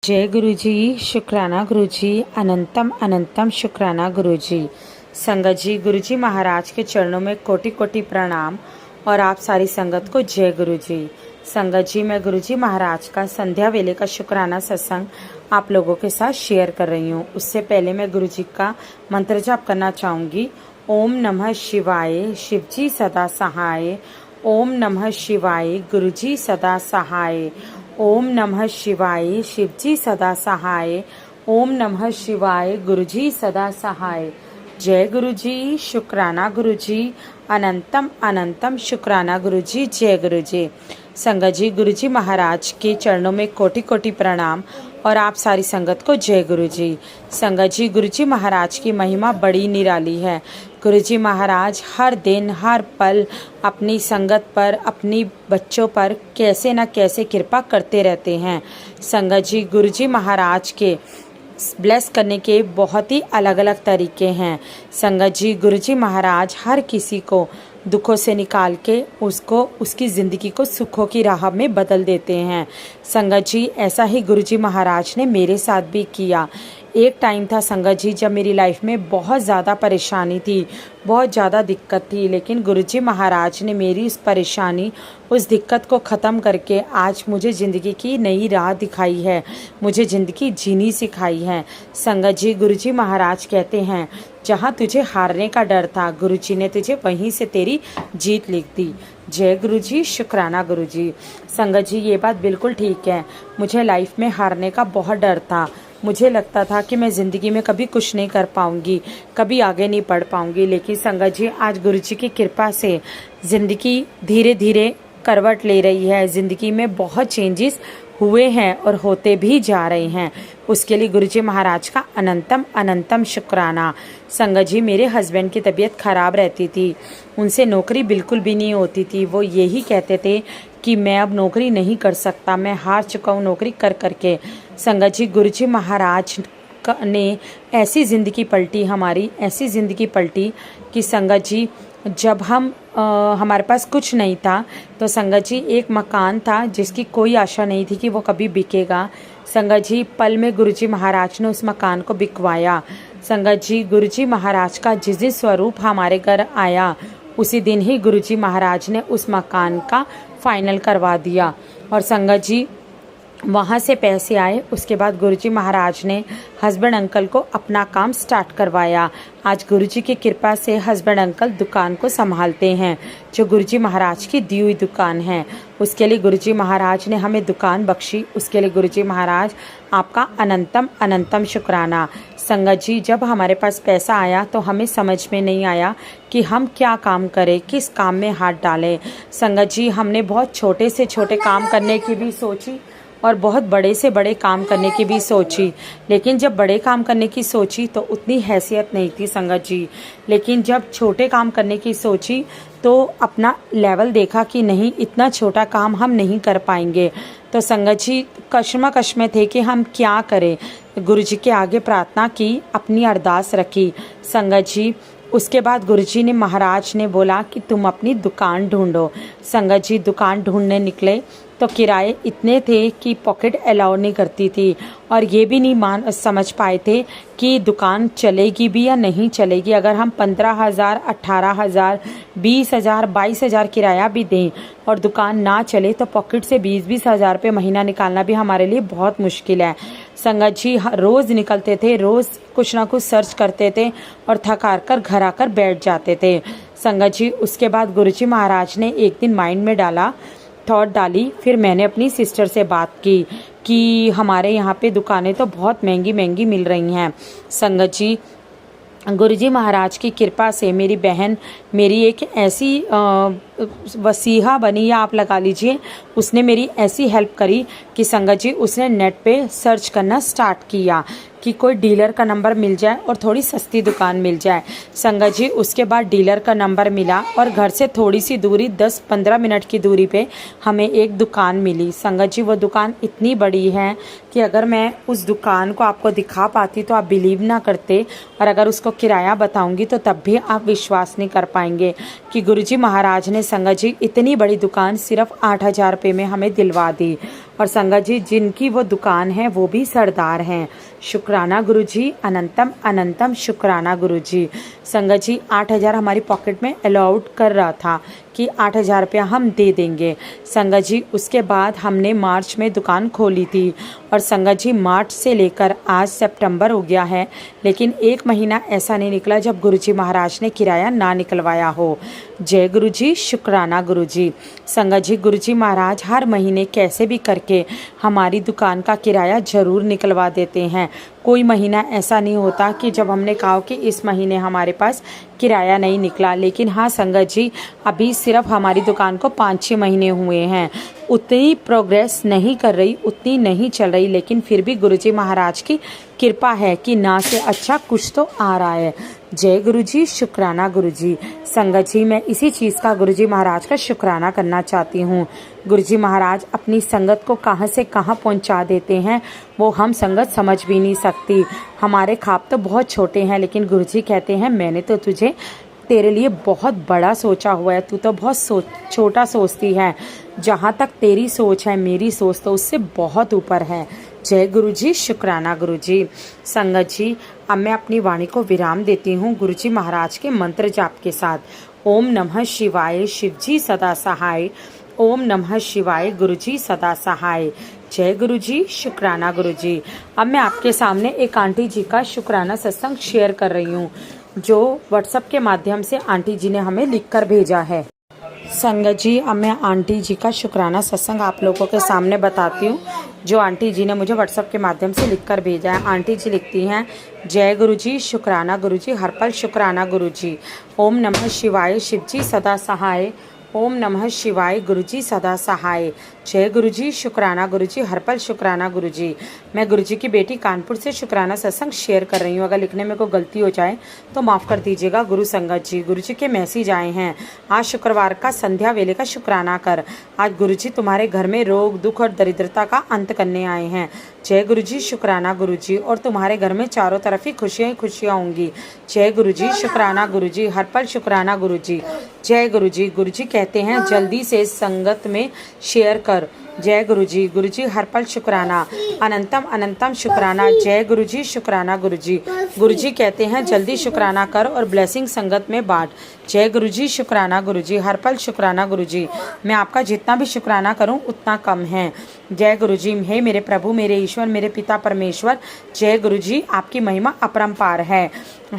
जय गुरु जी, शुक्राना गुरु जी, अनंतम अनंतम शुक्राना गुरु जी। संगत जी, गुरु जी महाराज के चरणों में कोटि कोटि प्रणाम और आप सारी संगत को जय गुरु जी। संगत जी, मैं गुरु जी महाराज का संध्या वेले का शुक्राना सत्संग आप लोगों के साथ शेयर कर रही हूँ। उससे पहले मैं गुरु जी का मंत्र जाप करना चाहूँगी। ओम नमः शिवाय, शिव जी सदा सहाय। ओम नमः शिवाय, गुरु जी सदा सहाय। ओम नमः शिवाय, शिव जी सदा सहाय। ओम नमः शिवाय, गुरु जी सदा सहाय। जय गुरु जी, शुक्राना गुरु जी, अनंतम अनंतम शुक्राना गुरु जी। जय गुरु जी। संगत जी, गुरु जी महाराज के चरणों में कोटि कोटि प्रणाम और आप सारी संगत को जय गुरु जी। संगत जी, गुरु जी महाराज की महिमा बड़ी निराली है। गुरु जी महाराज हर दिन हर पल अपनी संगत पर, अपनी बच्चों पर कैसे न कैसे कृपा करते रहते हैं। संगत जी, गुरु जी महाराज के ब्लेस करने के बहुत ही अलग अलग तरीके हैं। संगत जी, गुरु जी महाराज हर किसी को दुखों से निकाल के उसको उसकी ज़िंदगी को सुखों की राह में बदल देते हैं। संगत जी, ऐसा ही गुरु जी महाराज ने मेरे साथ भी किया। एक टाइम था संगत जी जब मेरी लाइफ में बहुत ज़्यादा परेशानी थी, बहुत ज़्यादा दिक्कत थी, लेकिन गुरु जी महाराज ने मेरी उस परेशानी, उस दिक्कत को ख़त्म करके आज मुझे ज़िंदगी की नई राह दिखाई है, मुझे ज़िंदगी जीनी सिखाई है। संगत जी, गुरु जी महाराज कहते हैं, जहाँ तुझे हारने का डर था, गुरु जी ने तुझे वहीं से तेरी जीत लिख दी। जय गुरु जी, शुक्राना गुरु जी। संगत जी, ये बात बिल्कुल ठीक है। मुझे लाइफ में हारने का बहुत डर था। मुझे लगता था कि मैं ज़िंदगी में कभी कुछ नहीं कर पाऊंगी, कभी आगे नहीं बढ़ पाऊंगी, लेकिन संगत जी आज गुरु जी की कृपा से ज़िंदगी धीरे धीरे करवट ले रही है। ज़िंदगी में बहुत चेंजेस हुए हैं और होते भी जा रहे हैं। उसके लिए गुरु जी महाराज का अनंतम अनंतम शुक्राना। संगत जी, मेरे हस्बैंड की तबीयत खराब रहती थी, उनसे नौकरी बिल्कुल भी नहीं होती थी। वो यही कहते थे कि मैं अब नौकरी नहीं कर सकता, मैं हार चुका हूँ नौकरी कर करके। संगत जी, गुरु जी महाराज ने ऐसी ज़िंदगी पलटी, हमारी ऐसी ज़िंदगी पलटी कि संगत जी जब हमारे पास कुछ नहीं था तो संगत जी एक मकान था जिसकी कोई आशा नहीं थी कि वो कभी बिकेगा। संगत जी पल में गुरु जी महाराज ने उस मकान को बिकवाया। संगत जी, गुरु जी महाराज का जिस दिन स्वरूप हमारे घर आया उसी दिन ही गुरु जी महाराज ने उस मकान का फाइनल करवा दिया। और संगत जी वहाँ से पैसे आए, उसके बाद गुरुजी महाराज ने हस्बैंड अंकल को अपना काम स्टार्ट करवाया। आज गुरुजी की कृपा से हस्बैंड अंकल दुकान को संभालते हैं, जो गुरुजी महाराज की दी हुई दुकान है। उसके लिए गुरुजी महाराज ने हमें दुकान बख्शी, उसके लिए गुरुजी महाराज आपका अनंतम अनंतम शुक्राना। संगत जी, जब हमारे पास पैसा आया तो हमें समझ में नहीं आया कि हम क्या काम करें, किस काम में हाथ डालें। संगत जी, हमने बहुत छोटे से छोटे काम करने की भी सोची और बहुत बड़े से बड़े काम करने की भी सोची, लेकिन जब बड़े काम करने की सोची तो उतनी हैसियत नहीं थी संगत जी। लेकिन जब छोटे काम करने की सोची तो अपना लेवल देखा कि नहीं, इतना छोटा काम हम नहीं कर पाएंगे। तो संगत जी कश्मकश में थे कि हम क्या करें। गुरु जी के आगे प्रार्थना की, अपनी अरदास रखी। संगत जी उसके बाद गुरुजी ने महाराज ने बोला कि तुम अपनी दुकान ढूंढो। संगत जी दुकान ढूंढने निकले तो किराए इतने थे कि पॉकेट अलाउ नहीं करती थी, और ये भी नहीं समझ पाए थे कि दुकान चलेगी भी या नहीं चलेगी। अगर हम 15,000, 18,000, 20,000, 22,000 किराया भी दें और दुकान ना चले तो पॉकेट से 20-20 हज़ार रुपये महीना निकालना भी हमारे लिए बहुत मुश्किल है। संगत जी रोज़ निकलते थे, रोज़ कुछ ना कुछ सर्च करते थे और थक हार कर घर आकर बैठ जाते थे। संगत जी उसके बाद गुरुजी महाराज ने एक दिन माइंड में थॉट डाली। फिर मैंने अपनी सिस्टर से बात की कि हमारे यहाँ पे दुकानें तो बहुत महंगी महंगी मिल रही हैं। संगत जी गुरुजी महाराज की कृपा से मेरी बहन मेरी एक ऐसी वसीहा बनी, या आप लगा लीजिए, उसने मेरी ऐसी हेल्प करी कि संगत जी उसने नेट पे सर्च करना स्टार्ट किया कि कोई डीलर का नंबर मिल जाए और थोड़ी सस्ती दुकान मिल जाए। संगत जी उसके बाद डीलर का नंबर मिला और घर से थोड़ी सी दूरी 10-15 मिनट की दूरी पे हमें एक दुकान मिली। संगत जी वो दुकान इतनी बड़ी है कि अगर मैं उस दुकान को आपको दिखा पाती तो आप बिलीव ना करते, और अगर उसको किराया बताऊंगी तो तब भी आप विश्वास नहीं कर पाएंगे कि गुरुजी महाराज ने संगत जी इतनी बड़ी दुकान सिर्फ 8,000 रुपये में हमें दिलवा दी। और संगत जी जिनकी वो दुकान है वो भी सरदार हैं। शुक्राना गुरुजी, अनंतम अनंतम शुक्राना गुरुजी। संगत जी 8,000 हमारी पॉकेट में अलाउड कर रहा था कि 8,000 रुपया हम दे देंगे। संगत जी उसके बाद हमने मार्च में दुकान खोली थी और संगत जी मार्च से लेकर आज सितंबर हो गया है, लेकिन 1 महीना ऐसा नहीं निकला जब गुरुजी महाराज ने किराया ना निकलवाया हो। जय गुरुजी, शुक्राना गुरुजी। संगत जी गुरुजी महाराज हर महीने कैसे भी करके हमारी दुकान का किराया ज़रूर निकलवा देते हैं। कोई महीना ऐसा नहीं होता कि जब हमने कहा कि इस महीने हमारे पास किराया नहीं निकला। लेकिन हाँ संगत जी अभी सिर्फ हमारी दुकान को 5-6 महीने हुए हैं, उतनी प्रोग्रेस नहीं कर रही, उतनी नहीं चल रही, लेकिन फिर भी गुरुजी महाराज की कृपा है कि ना से अच्छा कुछ तो आ रहा है। जय गुरुजी, शुक्राना गुरुजी। संगत जी मैं इसी चीज़ का गुरुजी महाराज का शुक्राना करना चाहती हूँ। गुरुजी महाराज अपनी संगत को कहाँ से कहाँ पहुँचा देते हैं वो हम संगत समझ भी नहीं सकती। हमारे ख्वाब तो बहुत छोटे हैं, लेकिन गुरुजी कहते हैं मैंने तो तुझे तेरे लिए बहुत बड़ा सोचा हुआ है, तू तो बहुत छोटा सोचती है। जहाँ तक तेरी सोच है मेरी सोच तो उससे बहुत ऊपर है। जय गुरुजी, शुक्राना गुरुजी। संगत जी अब मैं अपनी वाणी को विराम देती हूँ गुरुजी महाराज के मंत्र जाप के साथ। ओम नमः शिवाय, शिवजी सदा सहाय। ओम नमः शिवाय, गुरुजी सदा सहाय। जय गुरुजी, शुक्राना गुरुजी। अब मैं आपके सामने एक आंटी जी का शुक्राना सत्संग शेयर कर रही हूँ जो व्हाट्सएप के माध्यम से आंटी जी ने हमें लिखकर भेजा है। संगत जी अब मैं आंटी जी का शुक्राना सत्संग आप लोगों के सामने बताती हूँ जो आंटी जी ने मुझे व्हाट्सएप के माध्यम से लिखकर भेजा है। आंटी जी लिखती हैं, जय गुरुजी, शुक्राना गुरुजी, हर पल शुक्राना गुरुजी। ओम नमः शिवाय, शिवजी सदा सहाय। ओम नमः शिवाय, गुरुजी सदा सहाय। जय गुरुजी, शुक्राना गुरुजी, हर पल शुक्राना गुरुजी। मैं गुरुजी की बेटी कानपुर से शुक्राना सत्संग शेयर कर रही हूँ। अगर लिखने में कोई गलती हो जाए तो माफ़ कर दीजिएगा गुरु संगत जी। गुरुजी के मैसेज आए हैं, आज शुक्रवार का संध्या वेले का शुक्राना कर। आज गुरुजी तुम्हारे घर में रोग दुख और दरिद्रता का अंत करने आए हैं। जय गुरुजी, शुक्राना गुरुजी। और तुम्हारे घर में चारों तरफ ही खुशियाँ ही खुशियाँ होंगी। जय गुरुजी, शुक्राना गुरुजी, हर पल शुक्राना गुरुजी। जय गुरुजी। गुरुजी कहते हैं जल्दी से संगत में शेयर कर। जय गुरुजी, गुरुजी हर पल शुक्राना, अनंतम अनंतम शुक्राना। जय गुरुजी, शुक्राना गुरुजी। गुरुजी कहते हैं जल्दी शुक्राना कर और ब्लेसिंग संगत में बांट। जय गुरुजी, शुक्राना गुरुजी, हर पल शुक्राना गुरुजी। मैं आपका जितना भी शुक्राना करूं उतना कम है। जय गुरुजी। हे मेरे प्रभु, मेरे ईश्वर, मेरे पिता परमेश्वर, जय गुरुजी, आपकी महिमा अपरंपार है।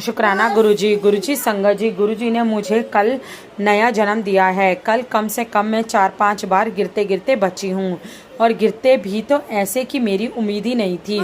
शुक्राना गुरुजी। गुरुजी संगत जी, गुरुजी ने मुझे कल नया जन्म दिया है। कल कम से कम मैं 4-5 बार गिरते गिरते बची हूँ और गिरते भी तो ऐसे कि मेरी उम्मीद ही नहीं थी।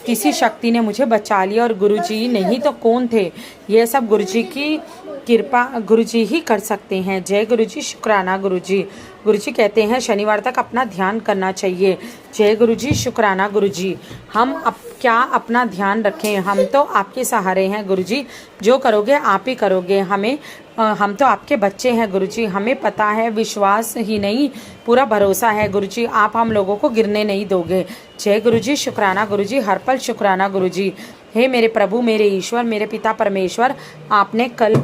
किसी शक्ति ने मुझे बचा लिया और गुरुजी नहीं तो कौन थे। यह सब गुरुजी की कृपा, गुरुजी ही कर सकते हैं। जय गुरुजी, शुक्राना गुरुजी। गुरुजी कहते हैं शनिवार तक अपना ध्यान करना चाहिए। जय गुरुजी, शुक्राना गुरुजी। हम क्या अपना ध्यान रखें, हम तो आपके सहारे हैं गुरुजी। जो करोगे आप ही करोगे। हम तो आपके बच्चे हैं गुरुजी। हमें पता है, विश्वास ही नहीं पूरा भरोसा है गुरुजी, आप हम लोगों को गिरने नहीं दोगे। जय गुरुजी, शुक्राना गुरुजी, हर पल शुक्राना गुरुजी। हे मेरे प्रभु, मेरे ईश्वर, मेरे पिता परमेश्वर, आपने कल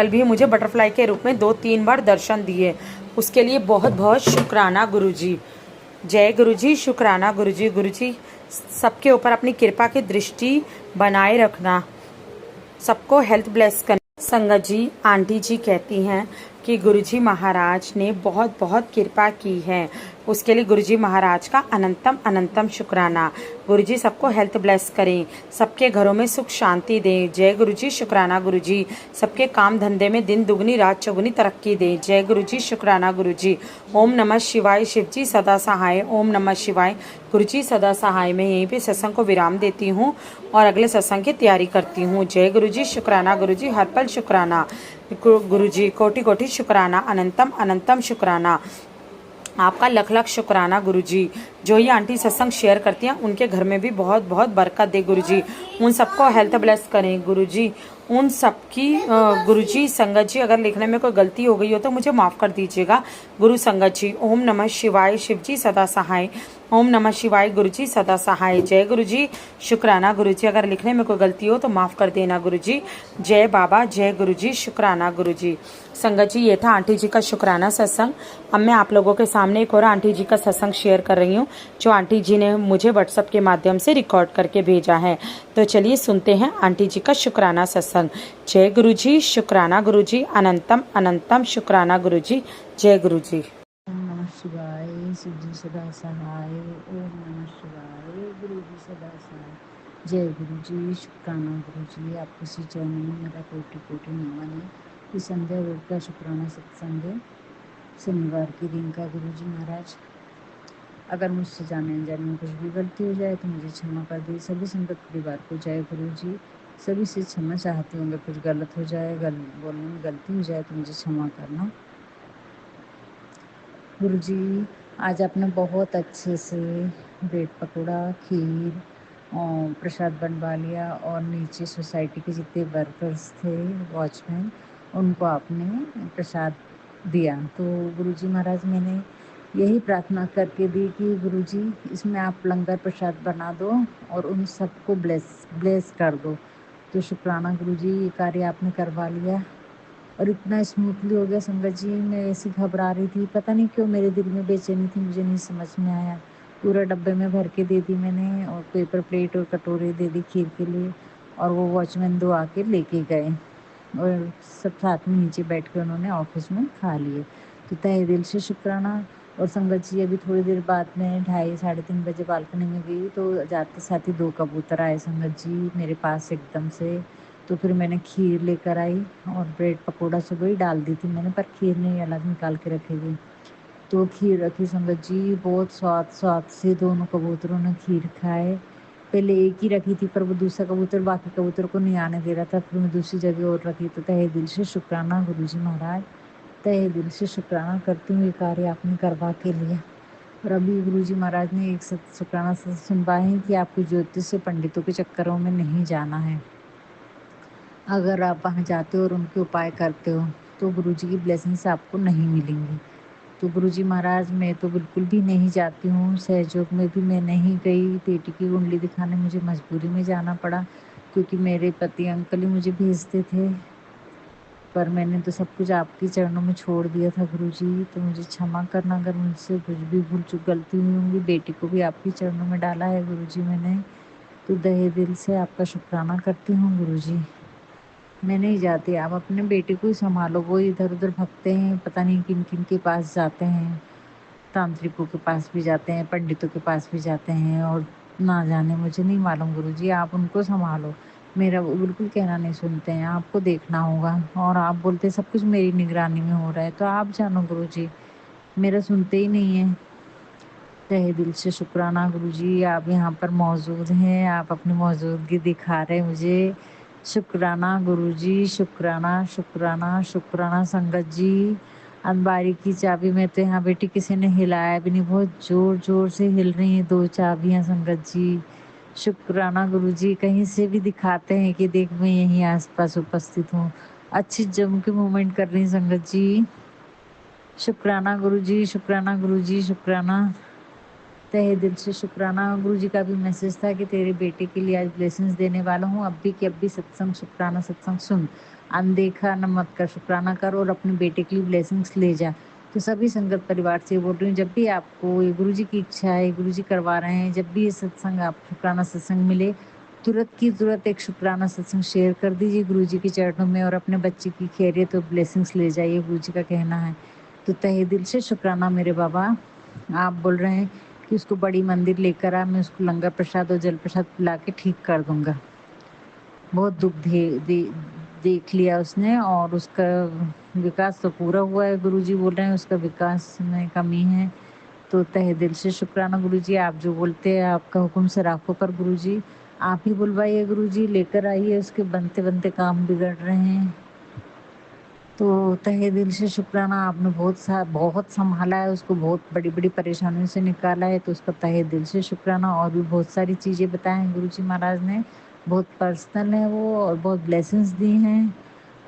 भी मुझे बटरफ्लाई के रूप में 2-3 बार दर्शन दिए, उसके लिए बहुत बहुत शुक्राना गुरुजी। जय गुरुजी, शुक्राना गुरुजी। गुरुजी सबके ऊपर अपनी कृपा की दृष्टि बनाए रखना, सबको हेल्थ ब्लेस करना। संगत जी आंटी जी कहती हैं कि गुरुजी महाराज ने बहुत बहुत कृपा की है, उसके लिए गुरुजी महाराज का अनंतम अनंतम शुक्राना। गुरुजी सबको हेल्थ ब्लेस करें, सबके घरों में सुख शांति दें। जय गुरुजी, शुक्राना गुरुजी। सबके काम धंधे में दिन दुगनी रात चौगुनी तरक्की दें। जय गुरुजी, शुक्राना गुरुजी। ओम नमः शिवाय, शिवजी सदा सहाय। ओम नमः शिवाय, गुरुजी सदा सहाय। मैं यहीं पे सत्संग को विराम देती हूँ और अगले सत्संग की तैयारी करती हूँ। जय गुरुजी, शुक्राना गुरुजी, हर पल शुक्राना गुरुजी। कोटि कोटि शुक्राना, अनंतम अनंतम शुक्राना। आपका लख लख शुक्राना गुरुजी। जो ये आंटी सत्संग शेयर करती हैं उनके घर में भी बहुत बहुत बरकत दे गुरुजी। उन सबको हेल्थ ब्लेस करें गुरुजी उन सबकी गुरुजी संगत जी अगर लिखने में कोई गलती हो गई हो तो मुझे माफ़ कर दीजिएगा गुरु संगत जी। ओम नमः शिवाय, शिव जी सदा सहाय। ओम नमः शिवाय, गुरु जी सदा सहाय। जय गुरु जी। शुक्राना गुरु जी, अगर लिखने में कोई गलती हो तो माफ़ कर देना गुरु जी। जय बाबा, जय गुरु जी, शुक्राना गुरु जी। संगत जी, ये था आंटी जी का शुक्राना सत्संग। अब मैं आप लोगों के सामने एक और आंटी जी का सत्संग शेयर कर रही हूँ, जो आंटी जी ने मुझे व्हाट्सएप के माध्यम से रिकॉर्ड करके भेजा है। तो चलिए सुनते हैं आंटी जी का शुक्राना सत्संग। जय गुरु जी, शुक्राना गुरु जी, अनंतम अनंतम शुक्राना गुरु जी। जय गुरु जी। ओम नमः शिवाय, शिव जी सदा सहाय। ओम नमः शिवाय, गुरु जी सदा सहाय। जय गुरु जी, शुक्राना गुरु जी। आपके श्री चरणों में मेरा कोटि कोटि नमन है। ये संध्या रोड का शुक्राना सत्संग है, शनिवार के दिन का। गुरु जी महाराज, अगर मुझसे जाने अनजाने में कुछ भी गलती हो जाए तो मुझे क्षमा कर दी। सभी संगत परिवार को जय गुरु जी। सभी से क्षमा चाहती हूँ, अगर कुछ गलत हो जाए, बोलने में गलती हो जाए तो मुझे क्षमा करना। गुरुजी, आज आपने बहुत अच्छे से ब्रेड पकौड़ा, खीर और प्रसाद बनवा लिया, और नीचे सोसाइटी के जितने वर्कर्स थे, वॉचमैन, उनको आपने प्रसाद दिया। तो गुरुजी महाराज, मैंने यही प्रार्थना करके दी कि गुरुजी इसमें आप लंगर प्रसाद बना दो और उन सबको ब्लेस कर दो। तो शुक्राना गुरुजी, ये कार्य आपने करवा लिया और इतना स्मूथली हो गया। संगत जी, मैं ऐसी घबरा रही थी, पता नहीं क्यों मेरे दिल में बेचैनी थी, मुझे नहीं समझ में आया। पूरा डब्बे में भर के दे दी मैंने, और पेपर प्लेट और कटोरे दे दी खीर के लिए, और वो वॉचमैन दो आके लेके गए, और सब साथ में नीचे बैठ के उन्होंने ऑफिस में खा लिए। तो तहे दिल से शुक्राना। और संगत जी, अभी थोड़ी देर बाद में 2:30-3:30 बजे बालकनी में गई तो जाते साथ ही 2 कबूतर आए संगत जी मेरे पास एकदम से। तो फिर मैंने खीर लेकर आई और ब्रेड पकौड़ा सुबह ही डाल दी थी मैंने, पर खीर नहीं अलग निकाल के रखी थी। तो खीर रखी संगत जी, बहुत स्वाद स्वाद से दोनों कबूतरों ने खीर खाए। पहले एक ही रखी थी, पर वो दूसरा कबूतर बाकी कबूतर को नहीं आने दे रहा था, फिर मैं दूसरी जगह और रखी। तो तहे दिल से शुक्राना गुरुजी महाराज, तहे दिल से शुक्राना करती हूँ, ये कार्य आपने करवा के लिया। और अभी गुरुजी महाराज ने एक शुक्राना से सुनवाए हैं कि आपको ज्योतिष से पंडितों के चक्करों में नहीं जाना है। अगर आप वहाँ जाते हो और उनके उपाय करते हो तो गुरुजी की ब्लेसिंग्स आपको नहीं मिलेंगी। तो गुरुजी महाराज, मैं तो बिल्कुल भी नहीं जाती हूँ, सहयोग में भी मैं नहीं गई। बेटी की कुंडली दिखाने मुझे मजबूरी में जाना पड़ा, क्योंकि मेरे पति अंकल ही मुझे भेजते थे, पर मैंने तो सब कुछ आपके चरणों में छोड़ दिया था गुरुजी। तो मुझे क्षमा करना अगर मुझसे कुछ भी भूल चूक गलती हुई होंगी। बेटी को भी आपके चरणों में डाला है गुरुजी मैंने। तो दहे दिल से आपका शुक्राना करती हूँ गुरुजी। मैं नहीं जाती, आप अपने बेटे को ही संभालो। वो इधर उधर भगते हैं, पता नहीं किन किन के पास जाते हैं, तांत्रिकों के पास भी जाते हैं, पंडितों के पास भी जाते हैं, और ना जाने, मुझे नहीं मालूम गुरुजी, आप उनको संभालो। मेरा वो बिल्कुल कहना नहीं सुनते हैं, आपको देखना होगा। और आप बोलते सब कुछ मेरी निगरानी में हो रहा है, तो आप जानो गुरुजी, मेरा सुनते ही नहीं है। तहे दिल से शुक्राना गुरुजी, आप यहाँ पर मौजूद हैं, आप अपनी मौजूदगी दिखा रहे हैं मुझे। शुक्राना गुरुजी, शुक्राना शुक्राना शुक्राना। संगत जी, अलमारी की चाबी में तो यहाँ बेटी किसी ने हिलाया भी नहीं, बहुत जोर जोर से हिल रही हैं 2 चाबियाँ संगत जी। शुक्राना गुरुजी, कहीं से भी दिखाते हैं कि देख मैं यहीं आसपास उपस्थित हूँ। अच्छी जम के मूवमेंट कर रही संगत जी। शुक्राना गुरुजी, शुक्राना गुरुजी, शुक्राना। तहे दिल से शुक्राना। गुरुजी का भी मैसेज था कि तेरे बेटे के लिए आज ब्लेसिंग्स देने वाला हूँ, अब भी कि अब भी सत्संग शुक्राना सत्संग सुन, अनदेखा न मत कर, शुक्राना कर और अपने बेटे के लिए ब्लेसिंग्स ले जा। तो सभी संगत परिवार से बोल रही हूँ, जब भी आपको ये गुरुजी की इच्छा है, गुरुजी करवा रहे हैं, जब भी ये सत्संग आप शुक्राना सत्संग मिले, तुरंत की तुरंत एक शुक्राना सत्संग शेयर कर दीजिए गुरुजी के चरणों में, और अपने बच्चे की खैरियत और ब्लेसिंग्स ले जाइए, गुरुजी का कहना है। तो तहे दिल से शुक्राना मेरे बाबा। आप बोल रहे हैं कि उसको बड़ी मंदिर लेकर आ, मैं उसको लंगर प्रसाद और जल प्रसाद पिला के ठीक कर दूंगा। बहुत दुख देख लिया उसने, और उसका विकास तो पूरा हुआ है, गुरुजी बोल रहे हैं उसका विकास में कमी है। तो तहे दिल से शुक्राना गुरुजी, आप जो बोलते हैं आपका हुक्म से राखो पर गुरुजी, आप ही बुलवाइए गुरुजी, लेकर आइए, उसके बनते बनते काम बिगड़ रहे हैं। तो तहे दिल से शुक्राना, आपने बहुत संभाला है उसको, बहुत बड़ी बड़ी परेशानियों से निकाला है, तो उसका तहे दिल से शुक्राना। और भी बहुत सारी चीज़ें बताएं गुरुजी महाराज ने, बहुत पर्सनल है वो और बहुत ब्लेसिंग्स दी हैं।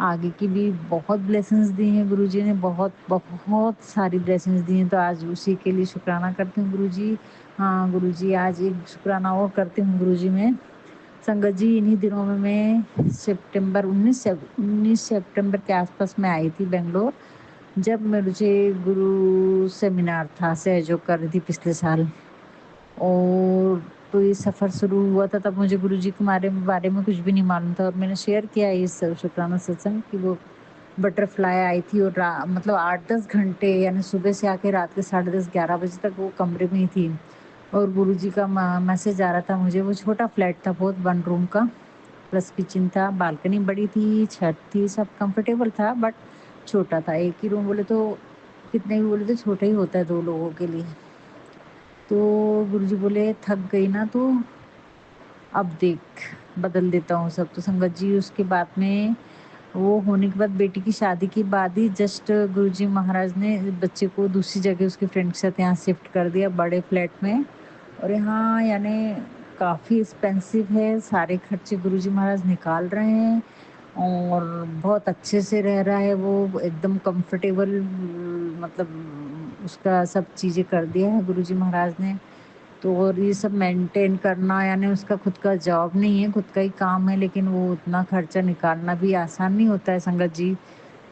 आगे की भी बहुत ब्लेसिंग्स दी हैं गुरुजी ने, बहुत बहुत सारी ब्लेसिंग्स दी हैं, तो आज उसी के लिए शुक्राना करती हूँ गुरुजी। हाँ गुरुजी, आज एक शुक्राना और करती हूँ गुरुजी मैं। संगत जी, इन्हीं दिनों में मैं सितंबर 19 सितंबर के आसपास में आई थी बेंगलोर, जब मुझे गुरु सेमिनार था, सहयोग कर रही थी पिछले साल। और तो ये सफ़र शुरू हुआ था, तब मुझे गुरुजी के बारे में कुछ भी नहीं मालूम था, और मैंने शेयर किया इस शुक्राना सत्संग कि वो बटरफ्लाई आई थी और मतलब 8-10 घंटे, यानी सुबह से आके रात के 10:30-11 बजे तक वो कमरे में ही थी। और गुरुजी का मैसेज आ रहा था मुझे। वो छोटा फ्लैट था, बहुत 1 रूम का, प्लस किचन था, बालकनी बड़ी थी, छत थी, सब कंफर्टेबल था, बट छोटा था। एक ही रूम बोले तो, कितने भी बोले तो छोटा ही होता है 2 लोगों के लिए। तो गुरुजी बोले, थक गई ना तू, अब देख बदल देता हूँ सब। तो संगत जी, उसके बाद में वो होने के बाद, बेटी की शादी के बाद ही जस्ट गुरुजी महाराज ने बच्चे को दूसरी जगह उसके फ्रेंड के साथ यहाँ शिफ्ट कर दिया, बड़े फ्लैट में। और यहाँ यानी काफ़ी एक्सपेंसिव है, सारे खर्चे गुरुजी महाराज निकाल रहे हैं, और बहुत अच्छे से रह रहा है वो, एकदम कंफर्टेबल, मतलब उसका सब चीज़ें कर दिया है गुरुजी महाराज ने। तो और ये सब मेंटेन करना, यानी उसका खुद का जॉब नहीं है, खुद का ही काम है, लेकिन वो उतना खर्चा निकालना भी आसान नहीं होता है संगत जी।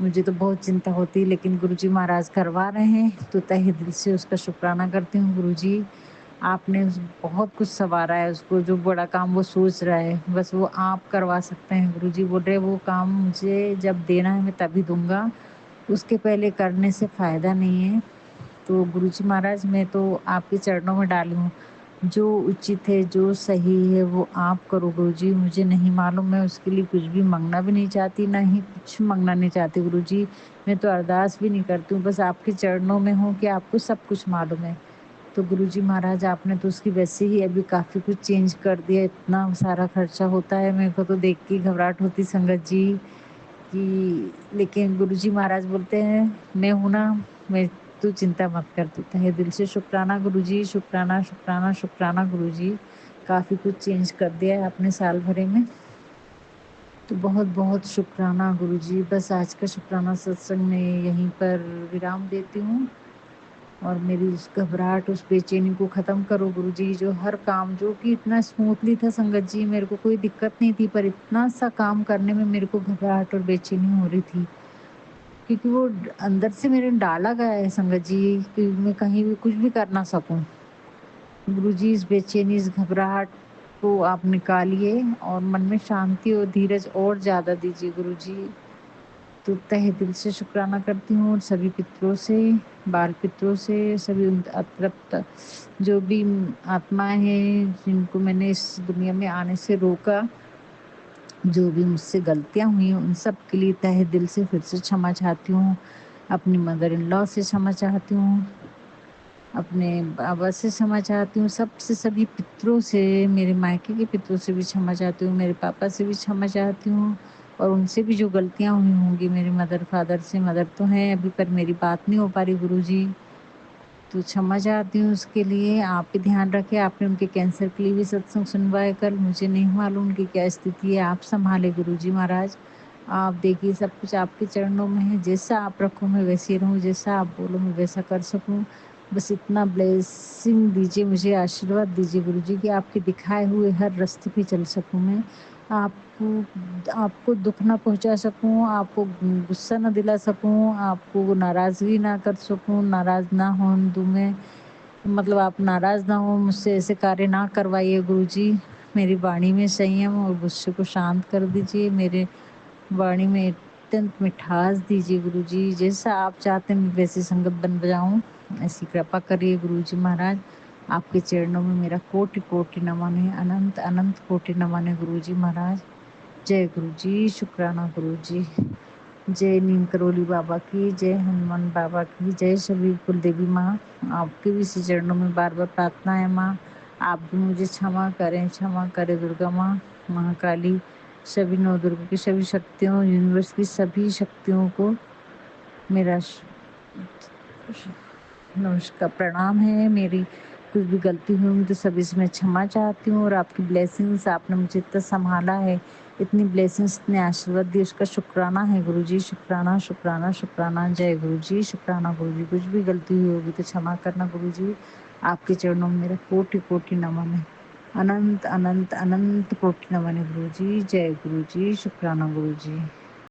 मुझे तो बहुत चिंता होती है, लेकिन गुरुजी महाराज करवा रहे हैं, तो तहे दिल से उसका शुक्राना करती हूँ। गुरुजी, आपने बहुत कुछ संवारा है उसको, जो बड़ा काम वो सोच रहा है, बस वो आप करवा सकते हैं। गुरुजी बोल रहे, वो काम मुझे जब देना है मैं तभी दूंगा, उसके पहले करने से फ़ायदा नहीं है। तो गुरुजी महाराज, मैं तो आपके चरणों में डाली हूँ, जो उचित है, जो सही है, वो आप करो गुरुजी। मुझे नहीं मालूम, मैं उसके लिए कुछ भी मांगना भी नहीं चाहती, ना ही कुछ मांगना नहीं चाहती गुरुजी। मैं तो अरदास भी नहीं करती हूँ, बस आपके चरणों में हूँ कि आपको सब कुछ मालूम है। तो गुरुजी महाराज, आपने तो उसकी वैसे ही अभी काफ़ी कुछ चेंज कर दिया, इतना सारा खर्चा होता है, मेरे को तो देख के घबराहट होती संगत जी कि, लेकिन गुरुजी महाराज बोलते हैं, मैं हूँ ना, मैं, तू चिंता मत कर। तू तहे दिल से शुक्राना गुरुजी, शुक्राना शुक्राना शुक्राना गुरुजी। काफ़ी कुछ चेंज कर दिया है आपने साल भरे में, तो बहुत बहुत शुक्राना गुरुजी। बस आज का शुक्राना सत्संग में यहीं पर विराम देती हूँ, और मेरी उस घबराहट, उस बेचैनी को ख़त्म करो गुरुजी। जो हर काम जो कि इतना स्मूथली था संगत जी, मेरे को कोई दिक्कत नहीं थी, पर इतना सा काम करने में मेरे को घबराहट और बेचैनी हो रही थी, क्योंकि वो अंदर से मेरे डाला गया है संगत जी कि मैं कहीं भी कुछ भी कर ना सकूं। गुरुजी, इस बेचैनी, इस घबराहट को आप निकालिए, और मन में शांति और धीरज और ज़्यादा दीजिए गुरुजी। तो तहे दिल से शुक्राना करती हूँ, और सभी पितरों से, बाल पितरों से, सभी उन अतृप्त जो भी आत्माएं हैं जिनको मैंने इस दुनिया में आने से रोका, जो भी मुझसे गलतियाँ हुई हैं, उन सब के लिए तहे दिल से फिर से क्षमा चाहती हूँ। अपनी मदर इन लॉ से क्षमा चाहती हूँ, अपने बाबा से क्षमा चाहती हूँ, सबसे, सभी पितरों से, मेरे मायके के पितरों से भी क्षमा चाहती हूँ, मेरे पापा से भी क्षमा चाहती हूँ, और उनसे भी जो गलतियाँ हुई होंगी, मेरे मदर फादर से, मदर तो हैं अभी पर मेरी बात नहीं हो पा रही गुरुजी, तो क्षमा चाहती हूँ उसके लिए। आप भी ध्यान रखें, आपने उनके कैंसर के लिए भी सत्संग सुनवाए कल, मुझे नहीं मालूम उनकी क्या स्थिति है, आप संभाले गुरुजी महाराज। आप देखिए, सब कुछ आपके चरणों में है, जैसा आप रखो मैं वैसे रहूँ, जैसा आप बोलो मैं वैसा कर सकूँ। बस इतना ब्लेसिंग दीजिए मुझे, आशीर्वाद दीजिए गुरुजी कि आपके दिखाए हुए हर रास्ते पे चल सकूँ मैं, आपको दुख ना पहुंचा सकूं, आपको गुस्सा ना दिला सकूं, आपको नाराज़गी ना कर सकूं, नाराज़ ना होने दूं मैं, मतलब आप नाराज़ ना हो मुझसे, ऐसे कार्य ना करवाइए गुरुजी। मेरी वाणी में संयम और गुस्से को शांत कर दीजिए, मेरे वाणी में अत्यंत मिठास दीजिए गुरुजी। जैसा आप चाहते हैं मैं वैसी संगत बन जाऊं, ऐसी कृपा करिए गुरुजी महाराज। आपके चरणों में मेरा कोटि कोटि नमन है, अनंत अनंत कोटि नमन है गुरुजी महाराज। जय गुरुजी, शुक्राना गुरुजी। जय नीम करोली बाबा की, जय हनुमान बाबा की, जय सभी कुलदेवी माँ। आपके भी इसी चरणों में बार बार प्रार्थना है माँ, आप भी मुझे क्षमा करें दुर्गा माँ, महाकाली, सभी नौ दुर्गा की सभी शक्तियों, यूनिवर्स की सभी शक्तियों को मेरा नमस्कार, प्रणाम है। मेरी कुछ भी गलती हुई होंगी तो सभी से मैं क्षमा चाहती हूँ, और आपकी ब्लेसिंग्स, आपने मुझे इतना सँभाला है, इतनी ब्लेसिंग्स, इतने आशीर्वाद दिए, उसका शुक्राना है गुरुजी, शुक्राना, शुक्राना, शुक्राना। जय गुरुजी, शुक्राना गुरुजी। कुछ भी गलती हुई होगी तो क्षमा करना गुरुजी। आपके चरणों में मेरा कोटि-कोटि नमन है। अनंत, अनंत, अनंत कोटि नमन है गुरुजी। जय गुरुजी, शुक्राना गुरुजी।